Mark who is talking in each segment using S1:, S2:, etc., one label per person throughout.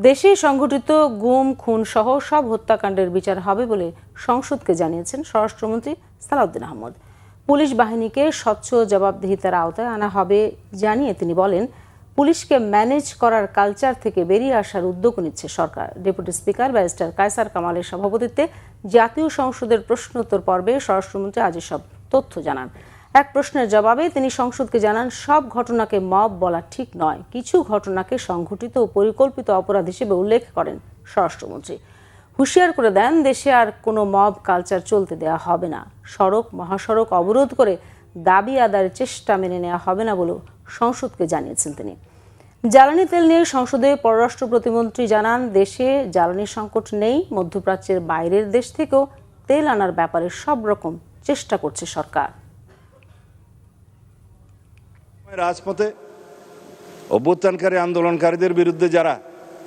S1: দেশে সংঘটিত গুম খুন সহ সব হত্যাকাণ্ডের বিচার হবে বলে সংসদকে জানিয়েছেন স্বরাষ্ট্রমন্ত্রী সালাউদ্দিন আহমদ। পুলিশ বাহিনীকে স্বচ্ছ জবাবদিহিতার আওতায় আনা হবে জানিয়ে তিনি বলেন, পুলিশকে ম্যানেজ করার কালচার থেকে বেরিয়ে আসার উদ্যোগ নিচ্ছে সরকার। ডেপুটি স্পিকার ব্যারিস্টার কায়সার কামালের সভাপতিত্বে জাতীয় সংসদের প্রশ্নোত্তর পর্বে স্বরাষ্ট্রমন্ত্রী আজ সব তথ্য জানান। এক প্রশ্নের জবাবে তিনি সংসদকে জানান, সব ঘটনাকে মব বলা ঠিক নয়, কিছু ঘটনাকে সংঘটিত ও পরিকল্পিত অপরাধ হিসেবে উল্লেখ করেন স্বরাষ্ট্রমন্ত্রী। হুঁশিয়ার করে দেন, দেশে আর কোনো মব কালচার চলতে দেওয়া হবে না। সড়ক মহাসড়ক অবরোধ করে দাবি আদায়ের চেষ্টা মেনে নেওয়া হবে না বলেও সংসদকে জানিয়েছেন তিনি। জ্বালানি তেল নিয়ে সংসদে পররাষ্ট্র প্রতিমন্ত্রী জানান, দেশে জ্বালানির সংকট নেই, মধ্যপ্রাচ্যের বাইরের দেশ থেকেও তেল আনার ব্যাপারে সব রকম চেষ্টা করছে সরকার।
S2: রাজপথে অভ্যুত্থানকারী আন্দোলনকারীদের বিরুদ্ধে যারা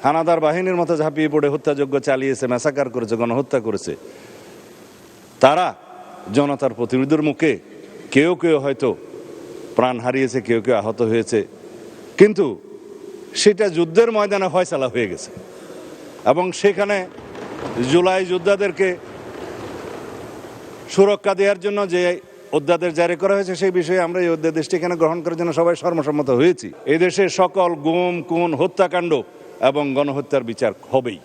S2: হানাদার বাহিনীর মতো ঝাঁপিয়ে পড়ে হত্যাযজ্ঞ চালিয়েছে, ম্যাসাকার করেছে, গণহত্যা করেছে, তারা জনতার প্রতিনিধির মুখে কেউ কেউ হয়তো প্রাণ হারিয়েছে, কেউ কেউ আহত হয়েছে, কিন্তু সেটা যুদ্ধের ময়দানে ফয়সালা হয়ে গেছে। এবং সেখানে জুলাই যোদ্ধাদেরকে সুরক্ষা দেওয়ার জন্য যে অধ্যাদেশ জারি করা হয়েছে, সেই বিষয়ে আমরা এই অধ্যাদেশটি এখানে গ্রহণ করার জন্য সবাই সর্বসম্মত হয়েছি। এই দেশের সকল গুম খুন হত্যাকাণ্ড এবং গণহত্যার বিচার হবেই।